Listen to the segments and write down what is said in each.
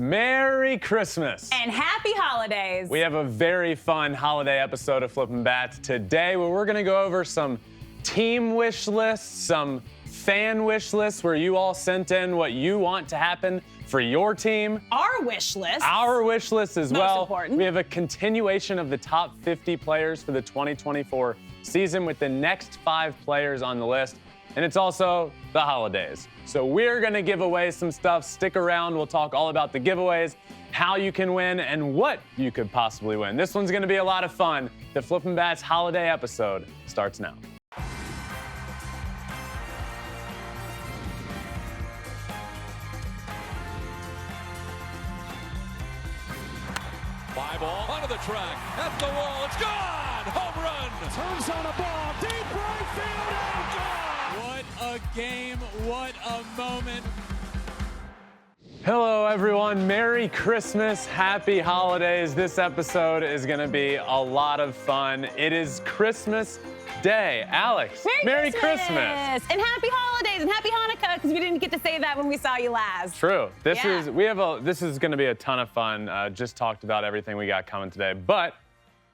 Merry Christmas. And happy holidays. We have a very fun holiday episode of Flippin Bats today where we're going to go over some team wish lists, some fan wish lists where you all sent in what you want to happen for your team. Our wish list. Our wish list as well. Most important. We have a continuation of the top 50 players for the 2024 season with the next 5 players on the list. And it's also the holidays. So we're going to give away some stuff. Stick around. We'll talk all about the giveaways, how you can win, and what you could possibly win. This one's going to be a lot of fun. The Flippin' Bats holiday episode starts now. Fly ball onto the track, at the wall, it's gone! Home run! Turns on a ball, deep right field, and gone! What a game, what a moment. Hello, everyone. Merry Christmas. Happy holidays. This episode is going to be a lot of fun. It is Christmas Day. Alex, Merry Christmas. And happy holidays and happy Hanukkah, because we didn't get to say that when we saw you last. True. This Yeah. is going to be a ton of fun. Just talked about everything we got coming today. But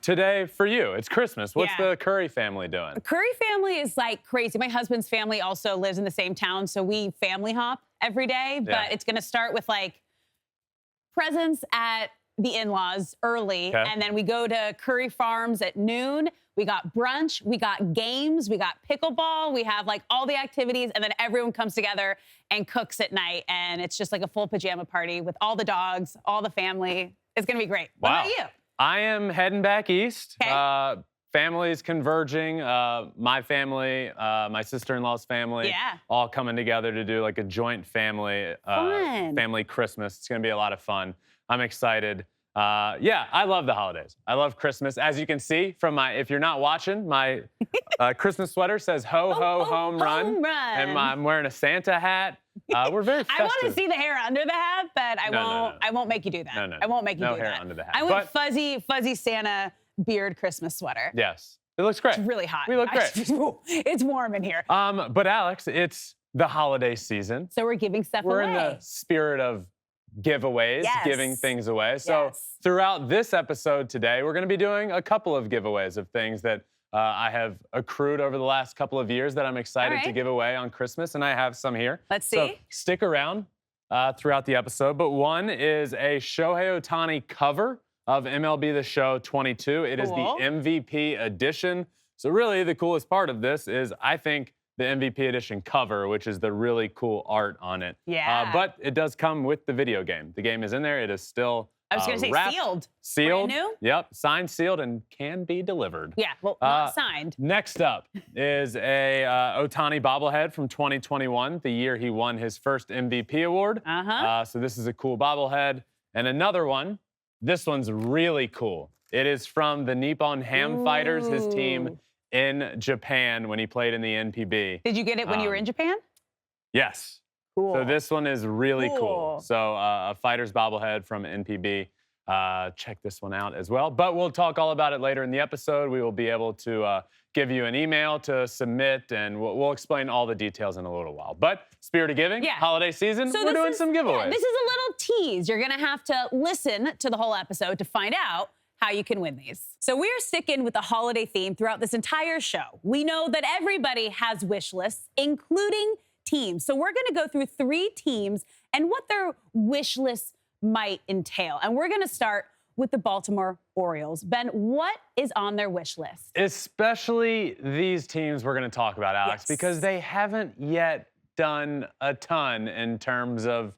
today for you, it's Christmas. What's Yeah. the Curry family doing? The Curry family is like crazy. My husband's family also lives in the same town, so we family hop every day. Yeah. But it's going to start with like presents at the in-laws early, Okay. and then we go to Curry Farms at noon. We got brunch, we got games, we got pickleball, we have like all the activities, and then everyone comes together and cooks at night, and it's just like a full pajama party with all the dogs, all the family. It's gonna be great. What Wow. about you? I am heading back east. Okay. Families converging. My family, my sister-in-law's family, Yeah. all coming together to do like a joint family Fun. family Christmas. It's gonna be a lot of fun. I'm excited. Yeah, I love the holidays. I love Christmas. As you can see from if you're not watching, my Christmas sweater says "Ho Ho Home Run," Home run. and I'm wearing a Santa hat. We're very festive. I want to see the hair under the hat, but I No, no, won't. no. I won't make you do that. No, no, I won't make you no do hair that. under the hat. I want But- fuzzy Santa beard Christmas sweater. Yes, it looks great. It's really hot. We look great. It's warm in here. But Alex, it's the holiday season. So we're giving stuff We're away. in the spirit of giveaways, Yes. giving things away. So Yes. throughout this episode today, we're going to be doing a couple of giveaways of things that I have accrued over the last couple of years that I'm excited All to right. give away on Christmas, and I have some here. Let's So see. stick around throughout the episode. But one is a Shohei Ohtani cover of MLB The Show 22. It is the Cool. MVP edition. So really, the coolest part of this is, I think, the MVP edition cover, which is the really cool art on it. Yeah. But it does come with the video game. The game is in there. It is still I was going to say wrapped, sealed. Sealed. Brand new? Yep. Signed, sealed, and can be delivered. Yeah. Well, Uh, not signed. Next up is a Ohtani bobblehead from 2021, the year he won his first MVP award. Uh-huh. So this is a cool bobblehead. And another one, this one's really cool. It is from the Nippon Ham Fighters, his team Ooh. in Japan when he played in the NPB. Did you get it when you were in Japan? Yes. Cool. So this one is really cool. Cool. So a Fighters bobblehead from NPB. Check this one out as well. But we'll talk all about it later in the episode. We will be able to give you an email to submit, and we'll explain all the details in a little while. But spirit of giving, Yeah. holiday season, So we're this doing is- some giveaways. Yeah, this is a little tease. You're going to have to listen to the whole episode to find out how you can win these. So we're sticking with the holiday theme throughout this entire show. We know that everybody has wish lists, including teams. So we're going to go through 3 teams and what their wish lists might entail. And we're going to start with the Baltimore Orioles. Ben, what is on their wish list? Especially these teams we're going to talk about, Alex, Yes. because they haven't yet done a ton in terms of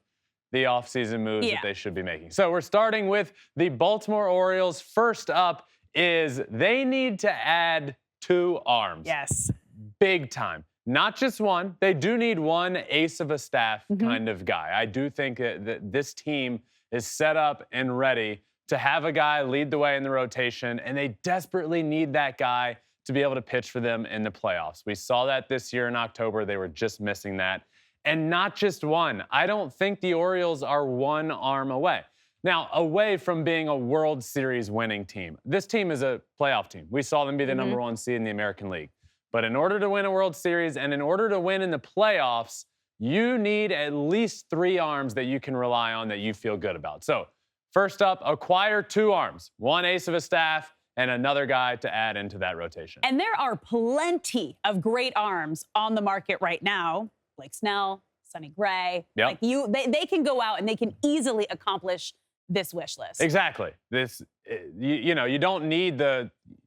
the offseason moves Yeah. that they should be making. So we're starting with the Baltimore Orioles. First up is they need to add 2 arms. Yes. Big time. Not just one. They do need one ace of a staff kind of guy. I do think that this team is set up and ready to have a guy lead the way in the rotation, and they desperately need that guy to be able to pitch for them in the playoffs. We saw that this year in October. They were just missing that. And not just one. I don't think the Orioles are one arm away. Now, away from being a World Series winning team, this team is a playoff team. We saw them be the number 1 seed in the American League. But in order to win a World Series and in order to win in the playoffs, you need at least 3 arms that you can rely on that you feel good about. So first up, acquire 2 arms, 1 ace of a staff and another guy to add into that rotation. And there are plenty of great arms on the market right now. Blake Snell, Sonny Gray. Yep. Like they can go out and they can easily accomplish this wish list. Exactly. You don't need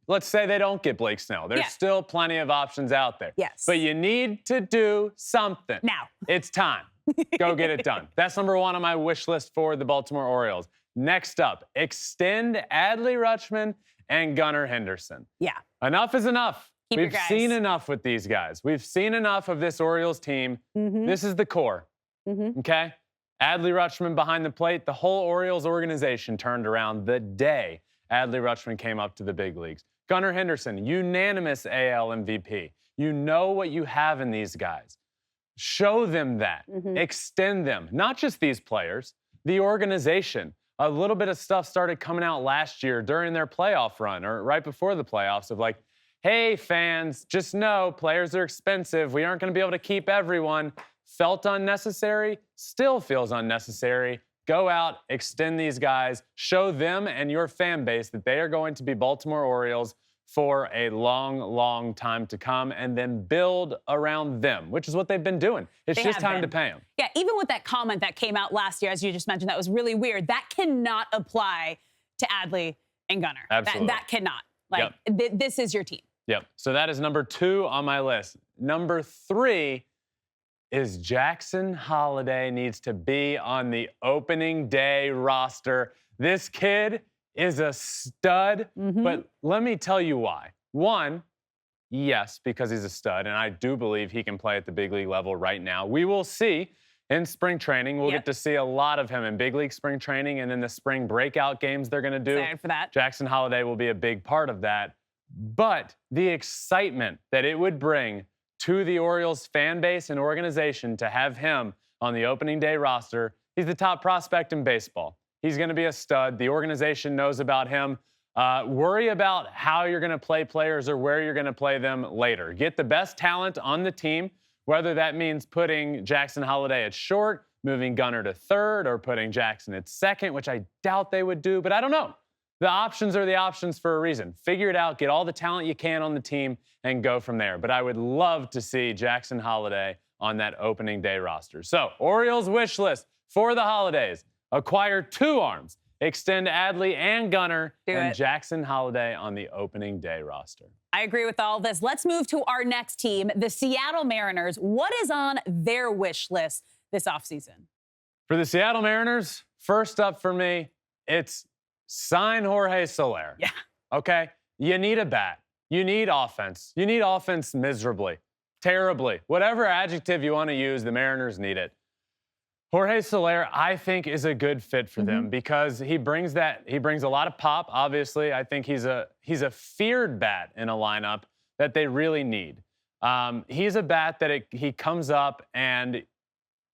let's say they don't get Blake Snell. There's still plenty of options out there. Yes. But you need to do something. Now. It's time. Go get it done. That's number 1 on my wish list for the Baltimore Orioles. Next up, extend Adley Rutschman and Gunnar Henderson. Yeah. Enough is enough. We've seen enough with these guys. We've seen enough of this Orioles team. This is the core. Okay? Adley Rutschman behind the plate. The whole Orioles organization turned around the day Adley Rutschman came up to the big leagues. Gunnar Henderson, unanimous AL MVP. You know what you have in these guys. Show them that. Extend them. Not just these players, the organization. A little bit of stuff started coming out last year during their playoff run or right before the playoffs of like, hey, fans, just know players are expensive. We aren't going to be able to keep everyone. Felt unnecessary, still feels unnecessary. Go out, extend these guys, show them and your fan base that they are going to be Baltimore Orioles for a long, long time to come, and then build around them, which is what they've been doing. It's just time to pay them. Yeah, even with that comment that came out last year, as you just mentioned, that was really weird. That cannot apply to Adley and Gunnar. Absolutely. That cannot. Like, this is your team. Yep. So that is number 2 on my list. Number 3 is Jackson Holliday needs to be on the opening day roster. This kid is a stud, but let me tell you why. 1, yes, because he's a stud, and I do believe he can play at the big league level right now. We will see in spring training. We'll get to see a lot of him in big league spring training and then the spring breakout games they're going to do. Excited for that. Jackson Holliday will be a big part of that. But the excitement that it would bring to the Orioles fan base and organization to have him on the opening day roster, he's the top prospect in baseball. He's going to be a stud. The organization knows about him. Worry about how you're going to play players or where you're going to play them later. Get the best talent on the team, whether that means putting Jackson Holliday at short, moving Gunnar to third, or putting Jackson at second, which I doubt they would do, but I don't know. The options are the options for a reason. Figure it out, get all the talent you can on the team, and go from there. But I would love to see Jackson Holliday on that opening day roster. So, Orioles wish list for the holidays. Acquire 2 arms. Extend Adley and Gunnar and Jackson Holliday on the opening day roster. I agree with all this. Let's move to our next team, the Seattle Mariners. What is on their wish list this offseason? For the Seattle Mariners, first up for me, it's sign Jorge Soler. Yeah. Okay? You need a bat. You need offense. You need offense miserably, terribly. Whatever adjective you want to use, the Mariners need it. Jorge Soler, I think, is a good fit for them because he brings a lot of pop, obviously. I think he's a feared bat in a lineup that they really need. He's a bat that he comes up, and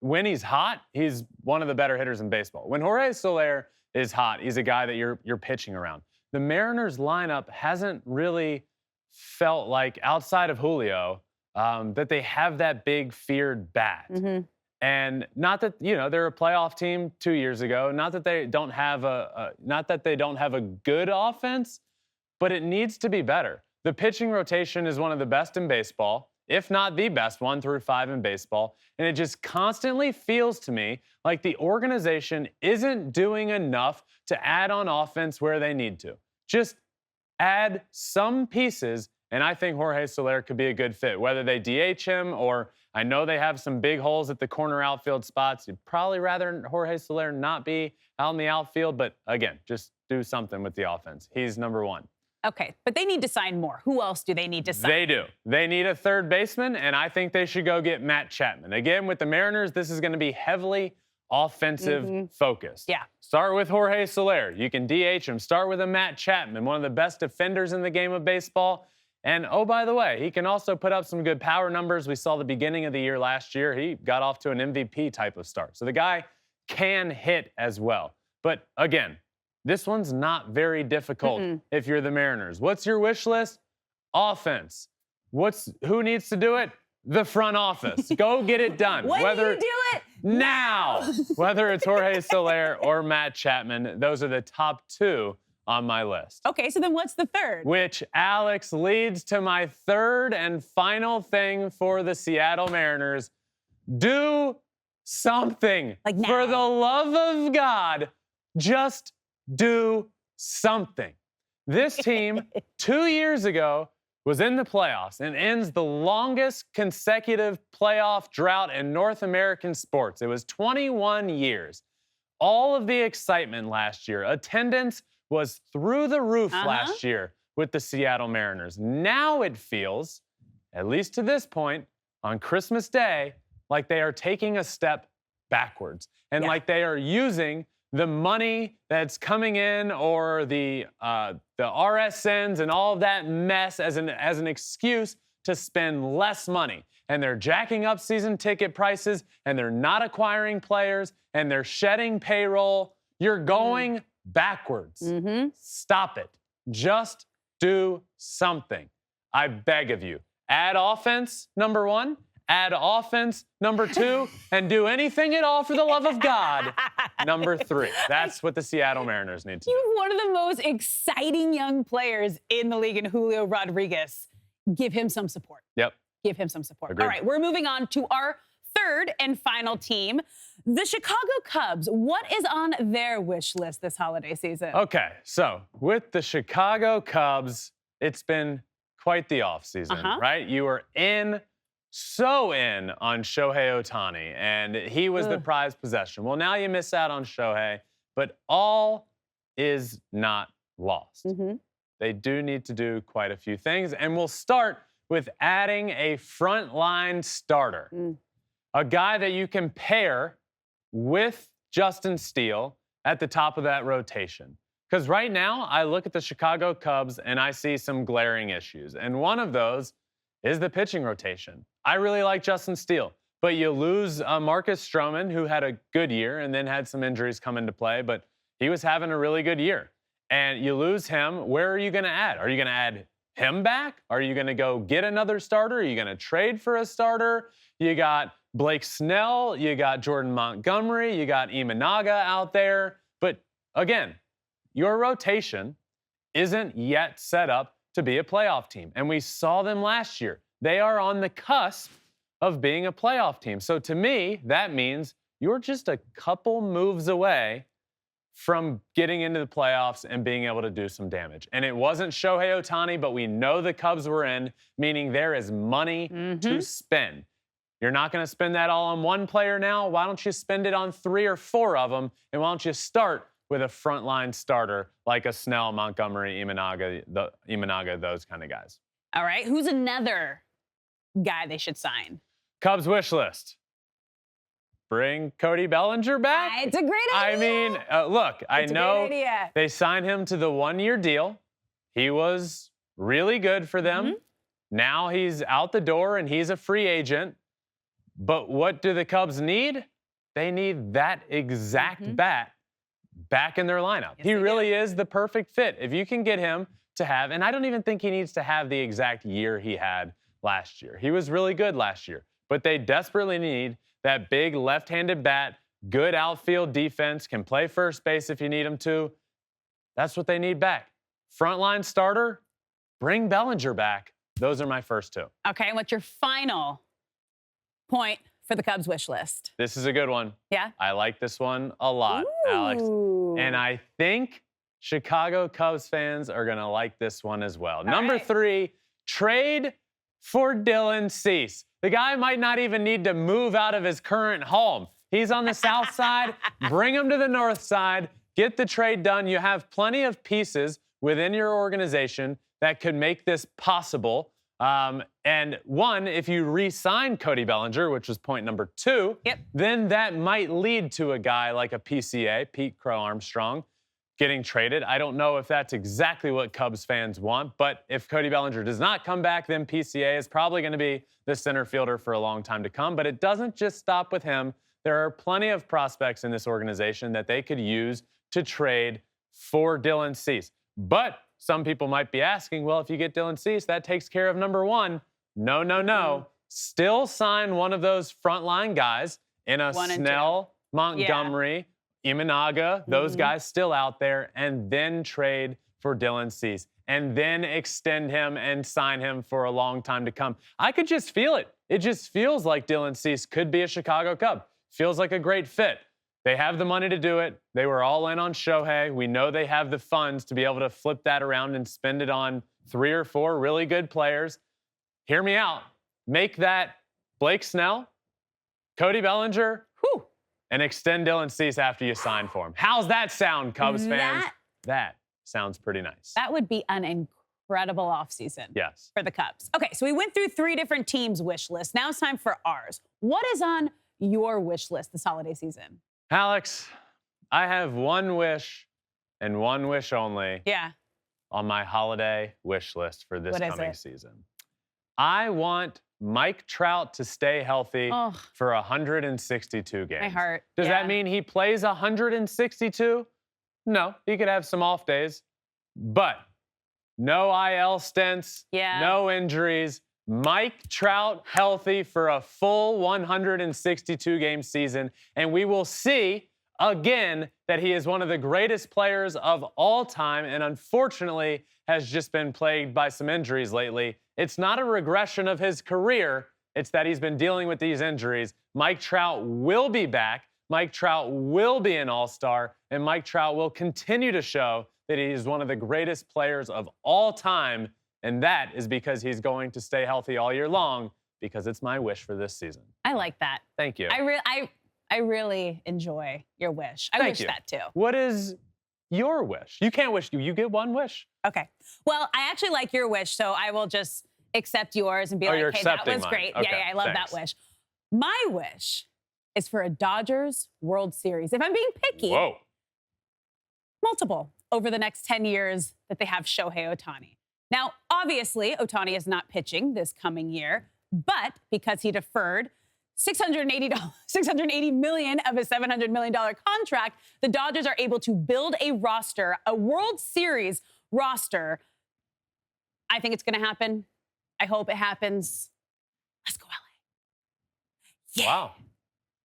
when he's hot, he's one of the better hitters in baseball. When Jorge Soler is hot, he's a guy that you're pitching around. The Mariners lineup hasn't really felt like, outside of Julio, that they have that big feared bat. And not that, they're a playoff team 2 years ago. Not that they don't have a good offense, but it needs to be better. The pitching rotation is one of the best in baseball, if not the best, 1 through 5 in baseball. And it just constantly feels to me like the organization isn't doing enough to add on offense where they need to. Just add some pieces, and I think Jorge Soler could be a good fit, whether they DH him or I know they have some big holes at the corner outfield spots. You'd probably rather Jorge Soler not be out in the outfield, but again, just do something with the offense. He's number 1. Okay, but they need to sign more. Who else do they need to sign? They do. They need a third baseman, and I think they should go get Matt Chapman. Again, with the Mariners, this is going to be heavily offensive focused. Yeah. Start with Jorge Soler. You can DH him. Start with a Matt Chapman, one of the best defenders in the game of baseball. And, oh, by the way, he can also put up some good power numbers. We saw the beginning of the year last year. He got off to an MVP type of start. So the guy can hit as well. But, again, this one's not very difficult if you're the Mariners. What's your wish list? Offense. Who needs to do it? the front office. Go get it done. When do you do it? Now. Whether it's Jorge Soler or Matt Chapman, those are the top two on my list. Okay, so then what's the third? Which, Alex, leads to my third and final thing for the Seattle Mariners. Do something. Like now. For the love of God, just do something. This team, 2 years ago, was in the playoffs and ends the longest consecutive playoff drought in North American sports. It was 21 years. All of the excitement last year. Attendance was through the roof last year with the Seattle Mariners. Now it feels, at least to this point, on Christmas Day, like they are taking a step backwards and like they are using the money that's coming in or the RSNs and all of that mess as an excuse to spend less money. And they're jacking up season ticket prices and they're not acquiring players and they're shedding payroll. You're going backwards. Stop it. Just do something. I beg of you. Add offense, number one. Add offense, number two, and do anything at all for the love of God, number three. That's what the Seattle Mariners need to do. You have one of the most exciting young players in the league in Julio Rodriguez. Give him some support. Yep. Give him some support. Agreed. All right, we're moving on to our third and final team, the Chicago Cubs. What is on their wish list this holiday season? Okay, so with the Chicago Cubs, it's been quite the offseason, right? You were so in on Shohei Ohtani, and he was the prized possession. Well, now you miss out on Shohei, but all is not lost. They do need to do quite a few things, and we'll start with adding a frontline starter, a guy that you can pair with Justin Steele at the top of that rotation. Because right now, I look at the Chicago Cubs and I see some glaring issues, and one of those is the pitching rotation. I really like Justin Steele, but you lose Marcus Stroman, who had a good year and then had some injuries come into play, but he was having a really good year. And you lose him, where are you going to add? Are you going to add him back? Are you going to go get another starter? Are you going to trade for a starter? You got Blake Snell, you got Jordan Montgomery, you got Imanaga out there. But again, your rotation isn't yet set up to be a playoff team. And we saw them last year. They are on the cusp of being a playoff team. So to me, that means you're just a couple moves away from getting into the playoffs and being able to do some damage. And it wasn't Shohei Ohtani, but we know the Cubs were in, meaning there is money to spend. You're not going to spend that all on one player now. Why don't you spend it on 3 or 4 of them? And why don't you start with a frontline starter like a Snell, Montgomery, Imanaga, those kind of guys. All right, who's another guy they should sign? Cubs wish list. Bring Cody Bellinger back. It's a great idea. I mean, look, I know they signed him to the 1-year deal. He was really good for them. Now he's out the door and he's a free agent. But what do the Cubs need? They need that exact bat back in their lineup. He really is the perfect fit. If you can get him to have, and I don't even think he needs to have the exact year he had last year. He was really good last year. But they desperately need that big left-handed bat, good outfield defense, can play first base if you need him to. That's what they need back. Frontline starter, bring Bellinger back. Those are my first two. Okay, and what's your final point for the Cubs wish list? This is a good one. Yeah? I like this one a lot, Alex. And I think Chicago Cubs fans are going to like this one as well. Number 3, trade for Dylan Cease. The guy might not even need to move out of his current home. He's on the south side. Bring him to the north side. Get the trade done. You have plenty of pieces within your organization that could make this possible. And one, if you re-sign Cody Bellinger, which was point number 2, then that might lead to a guy like a PCA, Pete Crow Armstrong, getting traded. I don't know if that's exactly what Cubs fans want, but if Cody Bellinger does not come back, then PCA is probably going to be the center fielder for a long time to come. But it doesn't just stop with him. There are plenty of prospects in this organization that they could use to trade for Dylan Cease. But some people might be asking, well, if you get Dylan Cease, that takes care of number 1. No, no, no. still sign one of those frontline guys in a 1 and 2. Snell, Montgomery, Imanaga, those guys still out there, and then trade for Dylan Cease, and then extend him and sign him for a long time to come. I could just feel it. It just feels like Dylan Cease could be a Chicago Cub. Feels like a great fit. They have the money to do it. They were all in on Shohei. We know they have the funds to be able to flip that around and spend it on 3 or 4 really good players. Hear me out. Make that Blake Snell, Cody Bellinger, and extend Dylan Cease after you sign for him. How's that sound, Cubs fans? That sounds pretty nice. That would be an incredible offseason Yes. for the Cubs. Okay, so we went through 3 different teams' wish lists. Now it's time for ours. What is on your wish list this holiday season? Alex, I have one wish and one wish only Yeah. on my holiday wish list for this What is coming it? season. I want Mike Trout to stay healthy for 162 games. My heart. Does yeah. that mean he plays 162? No, he could have some off days, but no IL stints, no injuries. Mike Trout healthy for a full 162 game season, and we will see again that he is one of the greatest players of all time, and unfortunately has just been plagued by some injuries lately. It's not a regression of his career, it's that he's been dealing with these injuries. Mike Trout will be back. Mike Trout will be an all-star, and Mike Trout will continue to show that he is one of the greatest players of all time, and that is because he's going to stay healthy all year long, because it's my wish for this season. I like that. Thank you. I really enjoy your wish. I wish that too. What is your wish? You can't wish. You get one wish. Okay. Well, I actually like your wish, so I will just accept yours and be like, hey, that was great. Okay, yeah, I love that wish. My wish is for a Dodgers World Series. If I'm being picky, multiple over the next 10 years that they have Shohei Ohtani. Now, obviously, Ohtani is not pitching this coming year, but because he deferred $680 million of a $700 million contract, the Dodgers are able to build a roster, a World Series roster. I think it's going to happen. I hope it happens. Let's go, LA. Yeah. Wow.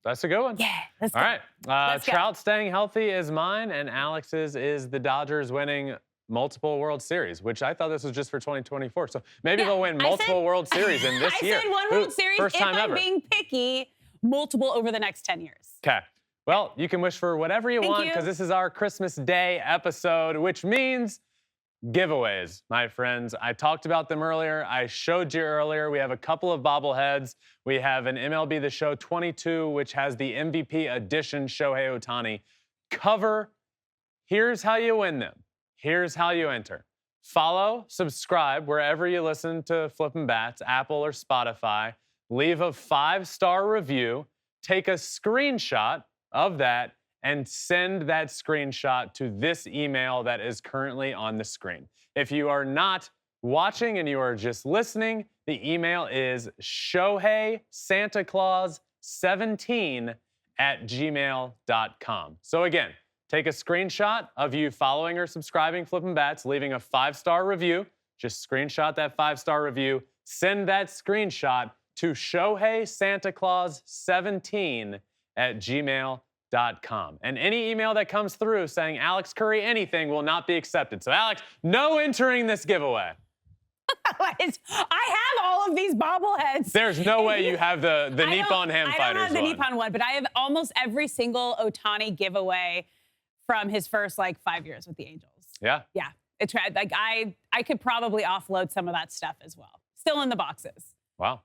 That's a good one. Yeah, let's go. All right. Let's go. Trout staying healthy is mine, and Alex's is the Dodgers winning multiple World Series, which I thought this was just for 2024. So maybe they'll win multiple World Series in this year. I said one World Series. First time if I'm ever. being picky, multiple over the next 10 years. Okay. Well, you can wish for whatever you want, because this is our Christmas Day episode, which means giveaways, my friends. I talked about them earlier. I showed you earlier. We have a couple of bobbleheads. We have an MLB The Show 22, which has the MVP edition Shohei Ohtani cover. Here's how you win them. Here's how you enter. Follow, subscribe wherever you listen to Flippin Bats, Apple or Spotify. Leave a 5-star review. Take a screenshot of that and send that screenshot to this email that is currently on the screen. If you are not watching and you are just listening, the email is shoheisantalclaus17@gmail.com. So again, take a screenshot of you following or subscribing Flippin Bats, leaving a 5-star review. Just screenshot that 5-star review. Send that screenshot to shoheisantalclaus17@gmail.com. And any email that comes through saying Alex Curry anything will not be accepted. So Alex, no entering this giveaway. I have all of these bobbleheads. There's no way you have the Nippon Ham Fighters one. I don't have the Nippon one, but I have almost every single Ohtani giveaway from his first 5 years with the Angels. Yeah. Yeah. It's like I could probably offload some of that stuff as well. Still in the boxes. Wow.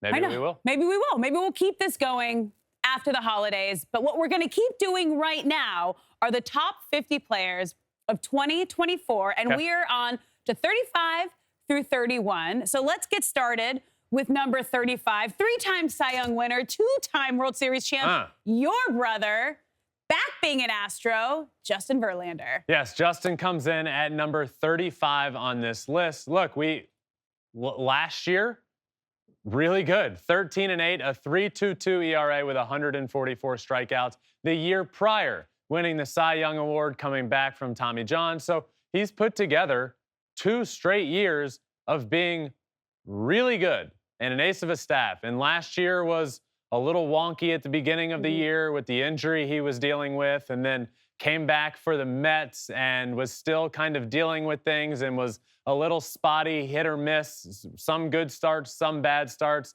Maybe we will. Maybe we will. Maybe we'll keep this going after the holidays. But what we're going to keep doing right now are the top 50 players of 2024. And we are on to 35 through 31. So let's get started with number 35. 3-time Cy Young winner, 2-time World Series champ, your brother, back being an Astro, Justin Verlander. Yes, Justin comes in at number 35 on this list. Look, last year, really good. 13-8, a 3.22 ERA with 144 strikeouts. The year prior, winning the Cy Young Award, coming back from Tommy John. So he's put together 2 straight years of being really good. and an ace of a staff. And last year was a little wonky at the beginning of the year with the injury he was dealing with, and then came back for the Mets and was still kind of dealing with things and was a little spotty, hit or miss, some good starts, some bad starts.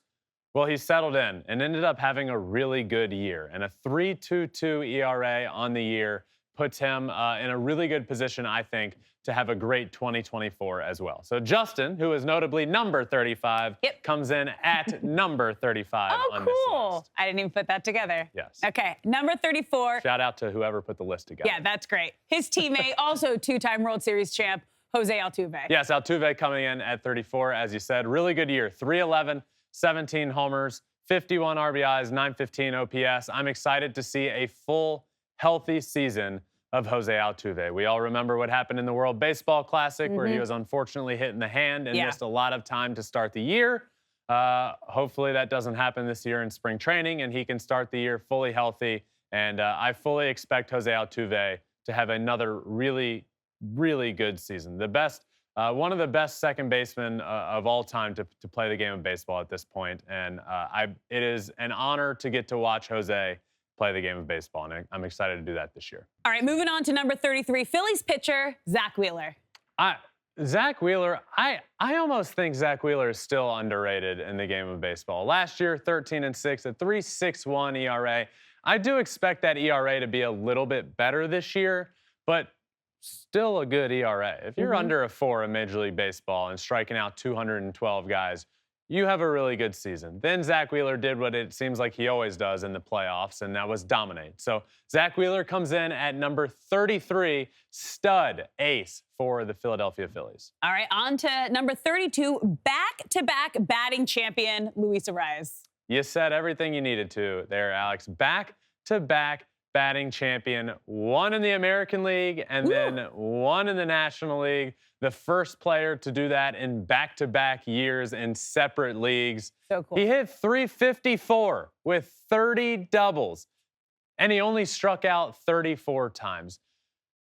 Well, he settled in and ended up having a really good year. And a 3.22 ERA on the year puts him in a really good position, I think, to have a great 2024 as well. So Justin, who is notably number 35, comes in at number 35 on this list. I didn't even put that together. Yes. Okay, number 34. Shout out to whoever put the list together. Yeah, that's great. His teammate, also two-time World Series champ, Jose Altuve. Yes, Altuve coming in at 34, as you said. Really good year. 311, 17 homers, 51 RBIs, 915 OPS. I'm excited to see a full, healthy season of Jose Altuve. We all remember what happened in the World Baseball Classic where he was unfortunately hit in the hand and missed a lot of time to start the year. Hopefully that doesn't happen this year in spring training and he can start the year fully healthy. And I fully expect Jose Altuve to have another really, really good season. The best, one of the best second basemen of all time to play the game of baseball at this point. And it is an honor to get to watch Jose play the game of baseball, and I'm excited to do that this year. All right, moving on to number 33, Phillies pitcher, Zach Wheeler. Zach Wheeler, I almost think Zach Wheeler is still underrated in the game of baseball. Last year, 13-6, a 3.61 ERA. I do expect that ERA to be a little bit better this year, but still a good ERA. If you're under a 4 in Major League Baseball and striking out 212 guys, you have a really good season. Then Zach Wheeler did what it seems like he always does in the playoffs, and that was dominate. So Zach Wheeler comes in at number 33, stud ace for the Philadelphia Phillies. All right, on to number 32, back-to-back batting champion, Luis Arraez. You said everything you needed to there, Alex. Back-to-back batting champion, one in the American League and then one in the National League. The first player to do that in back-to-back years in separate leagues. So cool. He hit 354 with 30 doubles, and he only struck out 34 times.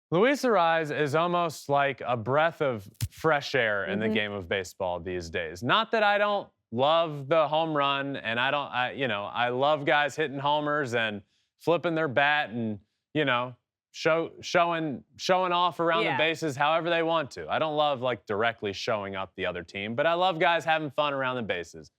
Luis Arraez is almost like a breath of fresh air in the game of baseball these days. Not that I don't love the home run, and I love guys hitting homers and flipping their bat and, showing off around the bases however they want to. I don't love directly showing up the other team, but I love guys having fun around the bases.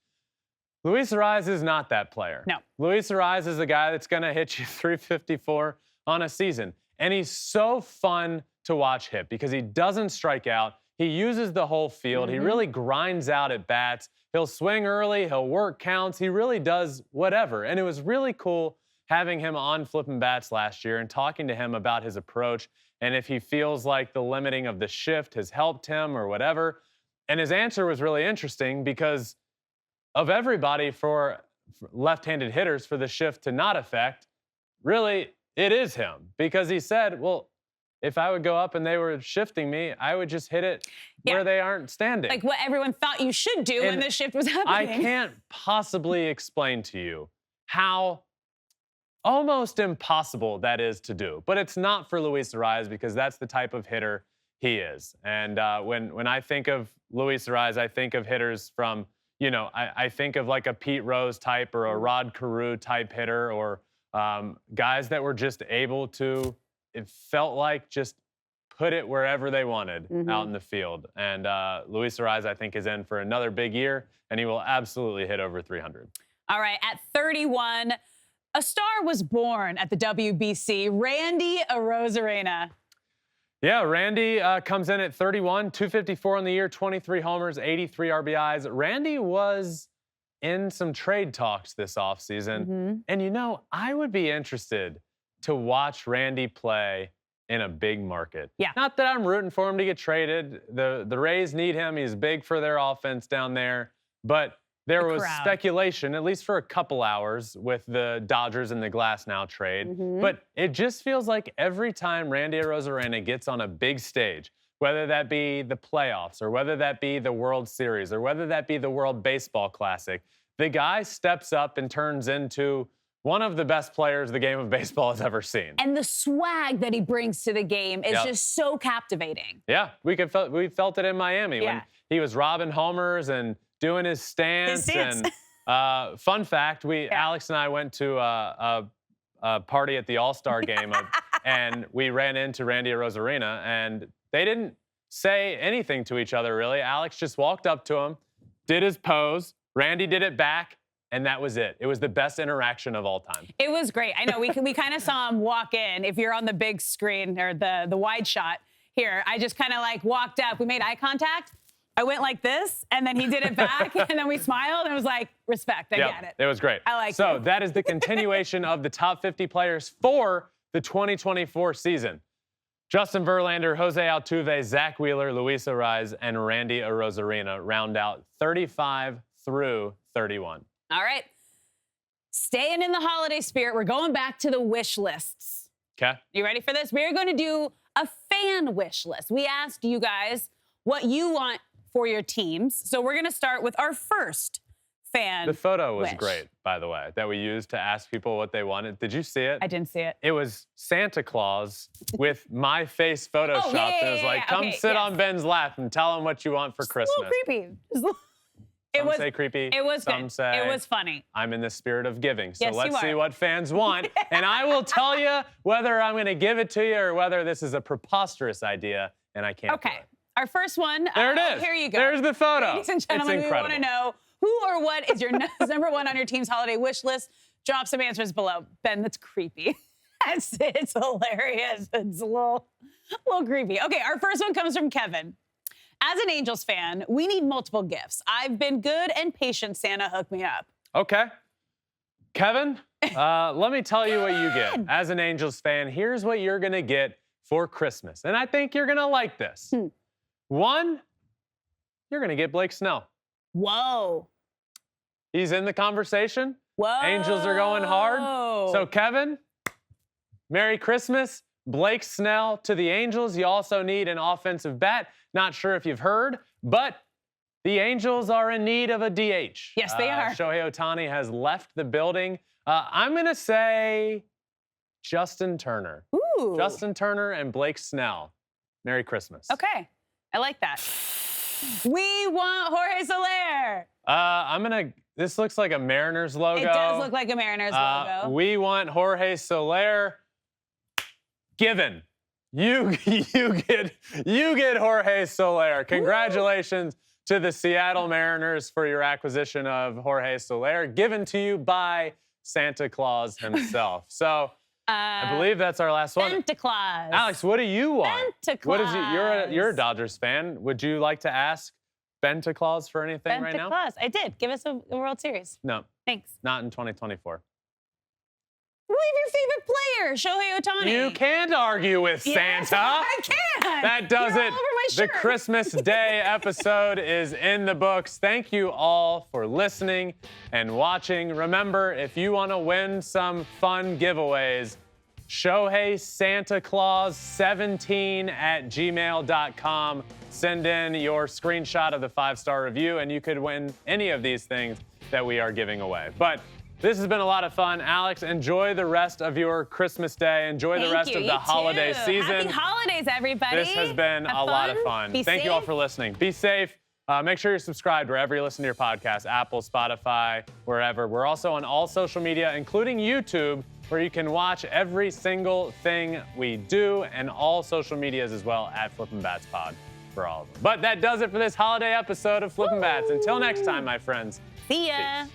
Luis Arraez is not that player. No. Luis Arraez is the guy that's going to hit you 354 on a season. And he's so fun to watch hit because he doesn't strike out. He uses the whole field. He really grinds out at bats. He'll swing early. He'll work counts. He really does whatever. And it was really cool having him on Flippin Bats last year and talking to him about his approach and if he feels like the limiting of the shift has helped him or whatever. And his answer was really interesting because of everybody for left-handed hitters for the shift to not affect, really, it is him. Because he said, well, if I would go up and they were shifting me, I would just hit it where they aren't standing. Like what everyone thought you should do when the shift was happening. I can't possibly explain to you how almost impossible that is to do. But it's not for Luis Arraez because that's the type of hitter he is. And when I think of Luis Arraez, I think of hitters from, I think of like a Pete Rose type or a Rod Carew type hitter or guys that were just able to, it felt like just put it wherever they wanted out in the field. And Luis Arraez, I think, is in for another big year, and he will absolutely hit over 300. All right, at 31, a star was born at the WBC, Randy Arozarena. Yeah, Randy comes in at 31, 254 in the year, 23 homers, 83 RBIs. Randy was in some trade talks this offseason. And, I would be interested to watch Randy play in a big market. Yeah. Not that I'm rooting for him to get traded. The Rays need him. He's big for their offense down there. But there was speculation, at least for a couple hours, with the Dodgers and the Glasnow trade. But it just feels like every time Randy Arozarena gets on a big stage, whether that be the playoffs or whether that be the World Series or whether that be the World Baseball Classic, the guy steps up and turns into one of the best players the game of baseball has ever seen. And the swag that he brings to the game is just so captivating. Yeah, we felt it in Miami when he was robbing homers and doing his stance. And fun fact, Alex and I went to a party at the All-Star game, and we ran into Randy Arozarena, and they didn't say anything to each other, really. Alex just walked up to him, did his pose. Randy did it back, and that was it. It was the best interaction of all time. It was great. I know, we kind of saw him walk in. If you're on the big screen or the wide shot here, I just kind of like walked up. We made eye contact. I went like this, and then he did it back, and then we smiled, and it was like, respect, I get it. It was great. I like it. So that is the continuation of the top 50 players for the 2024 season. Justin Verlander, Jose Altuve, Zach Wheeler, Luis Arraez, and Randy Arozarena round out 35 through 31. All right. Staying in the holiday spirit, we're going back to the wish lists. Okay. You ready for this? We're going to do a fan wish list. We asked you guys what you want for your teams. So we're going to start with our first fan The photo was wish. great, by the way, that we used to ask people what they wanted. Did you see it? I didn't see it. It was Santa Claus with my face photoshopped. And it was like, come sit on Ben's lap and tell him what you want for Christmas. It's a little creepy. Some say creepy. It was Some good. say It was funny. I'm in the spirit of giving. So Yes, let's you see are. what fans want. And I will tell you whether I'm going to give it to you or whether this is a prepreposterous idea and I can't do Okay. it. Our first one. There it is. Here you go. There's the photo. Ladies and gentlemen, it's we incredible. want to know who or what is your number one on your team's holiday wish list. Drop some answers below. Ben, that's creepy. It's hilarious. It's a little creepy. Okay, our first one comes from Kevin. As an Angels fan, we need multiple gifts. I've been good and patient. Santa, hook me up. Okay. Kevin, let me tell you what you get. As an Angels fan, here's what you're going to get for Christmas. And I think you're going to like this. One, you're going to get Blake Snell. Whoa. He's in the conversation. Whoa. Angels are going hard. So, Kevin, Merry Christmas. Blake Snell to the Angels. You also need an offensive bat. Not sure if you've heard, but the Angels are in need of a DH. Yes, they are. Shohei Ohtani has left the building. I'm going to say Justin Turner. Ooh. Justin Turner and Blake Snell. Merry Christmas. Okay. I like that. We want Jorge Soler. This looks like a Mariners logo. It does look like a Mariners logo. We want Jorge Soler. Given. You get Jorge Soler. Congratulations to the Seattle Mariners for your acquisition of Jorge Soler, given to you by Santa Claus himself. So I believe that's our last one. Santa Claus. Alex, what do you want? Santa What is Claus. you're a Dodgers fan. Would you like to ask Santa Claus for anything right Santa now? Claus. I did. Give us a World Series. No, Thanks. not in 2024. Leave your favorite player, Shohei Ohtani. You can't argue with Yes, Santa. I can. That does You're it. all over my The shirt. Christmas Day episode is in the books. Thank you all for listening and watching. Remember, if you want to win some fun giveaways, Shohei Santa Claus 17 at gmail.com. Send in your screenshot of the 5-star review, and you could win any of these things that we are giving away. But this has been a lot of fun. Alex, enjoy the rest of your Christmas day. Enjoy the rest of the holiday season. Happy holidays, everybody. This has been a lot of fun. Thank you all for listening. Be safe. Make sure you're subscribed wherever you listen to your podcast, Apple, Spotify, wherever. We're also on all social media, including YouTube, where you can watch every single thing we do, and all social medias as well at Flippin Bats Pod for all of them. But that does it for this holiday episode of Flippin Bats. Until next time, my friends. See ya. Peace.